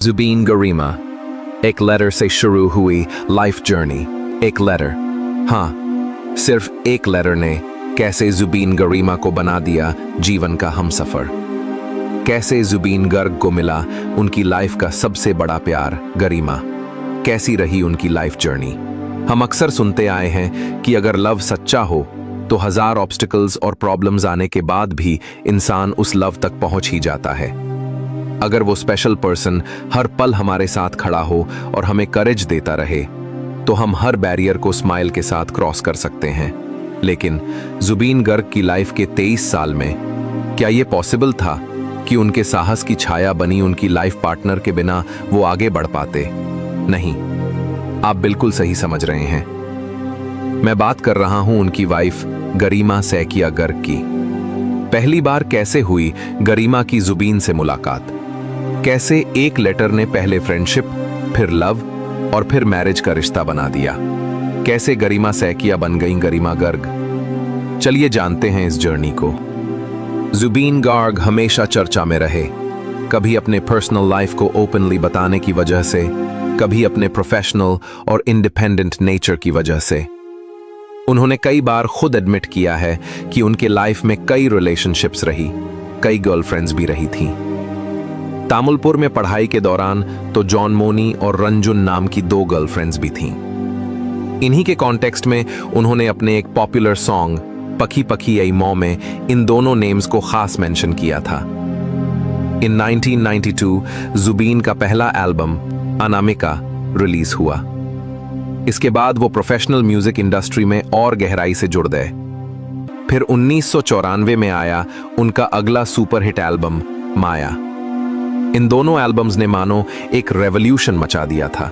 जुबीन गरिमा। एक लेटर से शुरू हुई लाइफ जर्नी। एक लेटर, हाँ, सिर्फ एक लेटर ने कैसे जुबीन गरिमा को बना दिया जीवन का हमसफर। कैसे जुबीन गर्ग को मिला उनकी लाइफ का सबसे बड़ा प्यार गरिमा। कैसी रही उनकी लाइफ जर्नी। हम अक्सर सुनते आए हैं कि अगर लव सच्चा हो तो 1000 ऑब्स्टिकल्स और प्रॉब्लम्स आने के बाद भी इंसान उस लव तक पहुंच ही जाता है। अगर वो स्पेशल पर्सन हर पल हमारे साथ खड़ा हो और हमें करेज देता रहे तो हम हर बैरियर को स्माइल के साथ क्रॉस कर सकते हैं। लेकिन जुबीन गर्ग की लाइफ के 23 साल में क्या ये पॉसिबल था कि उनके साहस की छाया बनी उनकी लाइफ पार्टनर के बिना वो आगे बढ़ पाते? नहीं, आप बिल्कुल सही समझ रहे हैं। मैं बात कर रहा हूं उनकी वाइफ गरिमा सैकिया गर्ग की। पहली बार कैसे हुई गरिमा की जुबीन से मुलाकात। कैसे एक लेटर ने पहले फ्रेंडशिप, फिर लव और फिर मैरिज का रिश्ता बना दिया। कैसे गरिमा सैकिया बन गई गरिमा गर्ग। चलिए जानते हैं इस जर्नी को। जुबीन गर्ग हमेशा चर्चा में रहे, कभी अपने पर्सनल लाइफ को ओपनली बताने की वजह से, कभी अपने प्रोफेशनल और इंडिपेंडेंट नेचर की वजह से। उन्होंने कई बार खुद एडमिट किया है कि उनके लाइफ में कई रिलेशनशिप्स रही, कई गर्लफ्रेंड्स भी रही थीं। तामुलपुर में पढ़ाई के दौरान तो जॉन मोनी और रंजुन नाम की 2 गर्लफ्रेंड्स भी थीं। इन्हीं के कॉन्टेक्स्ट में उन्होंने अपने एक पॉपुलर सॉन्ग पखी पखी आई मौ में इन दोनों नेम्स को खास मेंशन किया था। इन 1992 जुबीन का पहला एल्बम अनामिका रिलीज हुआ। इसके बाद वो प्रोफेशनल म्यूजिक इंडस्ट्री में और गहराई से जुड़ गए। फिर 1994 में आया उनका अगला सुपरहिट एल्बम माया। इन दोनों एल्बम्स ने मानो एक रेवोल्यूशन मचा दिया था।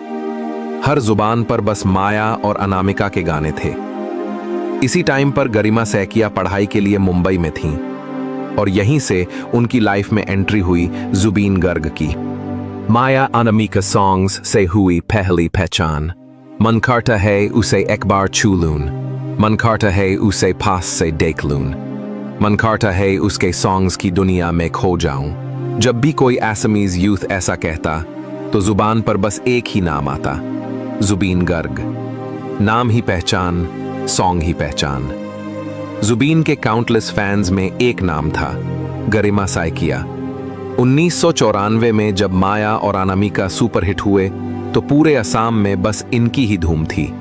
हर जुबान पर बस माया और अनामिका के गाने थे। इसी टाइम पर गरिमा सैकिया पढ़ाई के लिए मुंबई में थीं और यहीं से उनकी लाइफ में एंट्री हुई जुबीन गर्ग की। माया अनामिका सॉन्ग्स से हुई पहली पहचान। मन करता है उसे एक बार छू लूं, मन करता है उसे पास से देख लूं, मन करता है उसके सॉन्ग्स की दुनिया में खो जाऊं। जब भी कोई असमीज यूथ ऐसा कहता तो जुबान पर बस एक ही नाम आता, जुबीन गर्ग। नाम ही पहचान, सॉन्ग ही पहचान। जुबीन के काउंटलेस फैंस में एक नाम था, गरिमा सैकिया। 1994 में जब माया और अनामिका सुपरहिट हुए तो पूरे असम में बस इनकी ही धूम थी।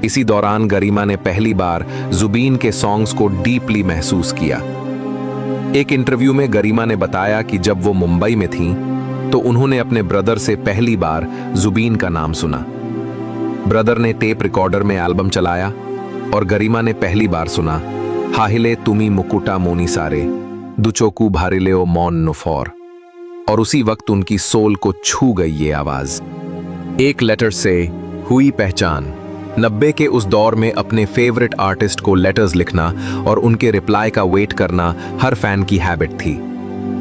इसी दौरान गरिमा ने पहली बार जुबीन के सॉन्ग्स को डीपली महसूस किया। एक इंटरव्यू में गरिमा ने बताया कि जब वो मुंबई में थीं तो उन्होंने अपने ब्रदर से पहली बार जुबीन का नाम सुना। ब्रदर ने टेप रिकॉर्डर में एल्बम चलाया और गरिमा ने पहली बार सुना हाहिले तुमी मुकुटा मोनी सारे दुचोकू भारिलेओ मौन नुफौर। और उसी वक्त उनकी सोल को छू गई ये आवाज। एक लेटर से हुई पहचान। 90 के उस दौर में अपने फेवरेट आर्टिस्ट को लेटर्स लिखना और उनके रिप्लाई का वेट करना हर फैन की हैबिट थी।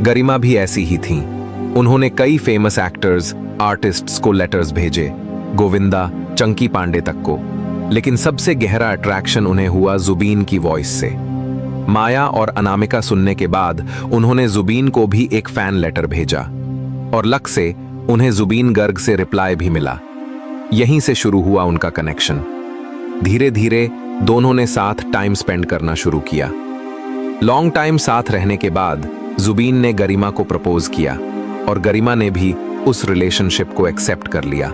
गरिमा भी ऐसी ही थीं। उन्होंने कई फेमस एक्टर्स, आर्टिस्ट्स को लेटर्स भेजे, गोविंदा, चंकी पांडे तक को। लेकिन सबसे गहरा अट्रैक्शन उन्हें हुआ जुबीन की वॉइस से। माया और अनामिका सुनने के बाद उन्होंने जुबीन को भी एक फैन लेटर भेजा और लक से उन्हें जुबीन गर्ग से रिप्लाई भी मिला। यहीं से शुरू हुआ उनका कनेक्शन। धीरे धीरे दोनों ने साथ टाइम स्पेंड करना शुरू किया। लॉन्ग टाइम साथ रहने के बाद जुबीन ने गरिमा को प्रपोज किया और गरिमा ने भी उस रिलेशनशिप को एक्सेप्ट कर लिया।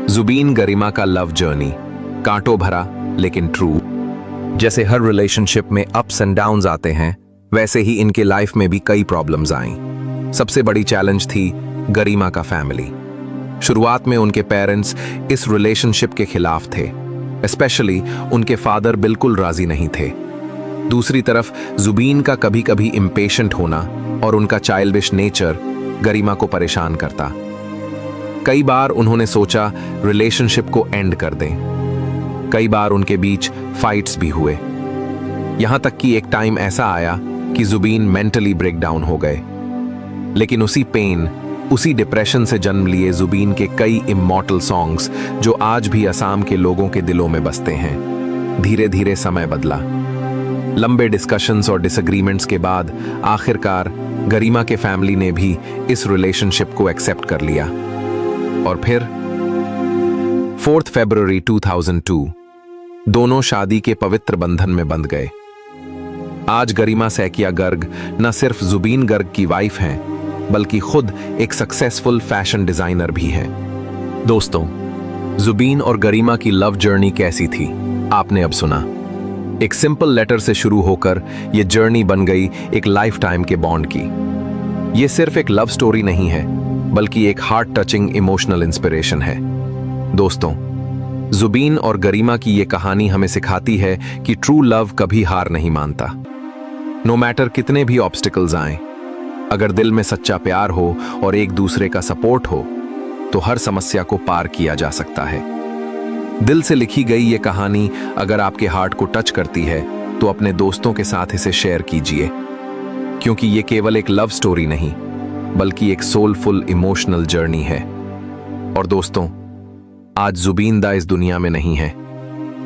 जुबीन गरिमा का लव जर्नी कांटों भरा लेकिन ट्रू। जैसे हर रिलेशनशिप में अप्स एंड डाउन्स आते हैं, वैसे ही इनके लाइफ में भी कई प्रॉब्लम्स आईं। सबसे बड़ी चैलेंज थी गरिमा का फैमिली। शुरुआत में उनके पेरेंट्स इस रिलेशनशिप के खिलाफ थे, स्पेशली उनके फादर बिल्कुल राजी नहीं थे। दूसरी तरफ जुबीन का कभी कभी इम्पेशेंट होना और उनका चाइल्डिश नेचर गरिमा को परेशान करता। कई बार उन्होंने सोचा रिलेशनशिप को एंड कर दें। कई बार उनके बीच फाइट्स भी हुए। यहां तक कि एक टाइम ऐसा आया कि जुबीन मेंटली ब्रेकडाउन हो गए। लेकिन उसी पेन, उसी डिप्रेशन से जन्म लिए जुबीन के कई इमॉर्टल सॉन्ग्स जो आज भी असम के लोगों के दिलों में बसते हैं। धीरे धीरे समय बदला। लंबे डिस्कशंस और डिसएग्रीमेंट्स के बाद आखिरकार गरिमा के फैमिली ने भी इस रिलेशनशिप को एक्सेप्ट कर लिया। और फिर 4 फरवरी 2002 दोनों शादी के पवित्र बंधन में बंध गए। आज गरिमा सैकिया गर्ग न सिर्फ जुबीन गर्ग की वाइफ हैं, बल्कि खुद एक सक्सेसफुल फैशन डिजाइनर भी हैं। दोस्तों, जुबीन और गरिमा की लव जर्नी कैसी थी, आपने अब सुना। एक सिंपल लेटर से शुरू होकर यह जर्नी बन गई एक लाइफ टाइम के बॉन्ड की। यह सिर्फ एक लव स्टोरी नहीं है, बल्कि एक हार्ट टचिंग इमोशनल इंस्पिरेशन है। दोस्तों, जुबीन और गरिमा की यह कहानी हमें सिखाती है कि ट्रू लव कभी हार नहीं मानता। नो मैटर कितने भी ऑब्स्टिकल्स आएं, अगर दिल में सच्चा प्यार हो और एक दूसरे का सपोर्ट हो, तो हर समस्या को पार किया जा सकता है। दिल से लिखी गई ये कहानी अगर आपके हार्ट को टच करती है, तो अपने दोस्तों के साथ इसे शेयर कीजिए, क्योंकि ये केवल एक लव स्टोरी नहीं, बल्कि एक सोलफुल इमोशनल जर्नी है। और दोस्तों, आज जुबीन दा इस दुनिया में नहीं है,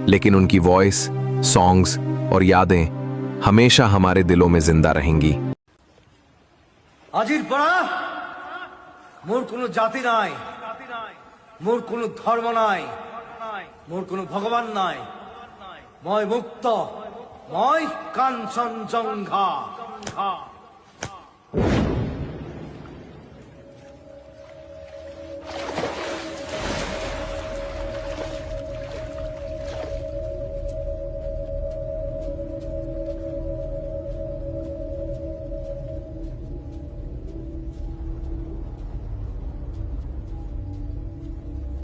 लेकिन उनकी वॉइस, सॉन्ग्स और यादें हमेशा हमारे दिलों में जिंदा रहेंगी। আজির পড়া মোর কোনো জাতি নাই, মোর কোনো ধর্ম নাই, মোর কোনো ভগবান নাই, মই মুক্ত, মই কাঞ্চনজঙ্ঘা।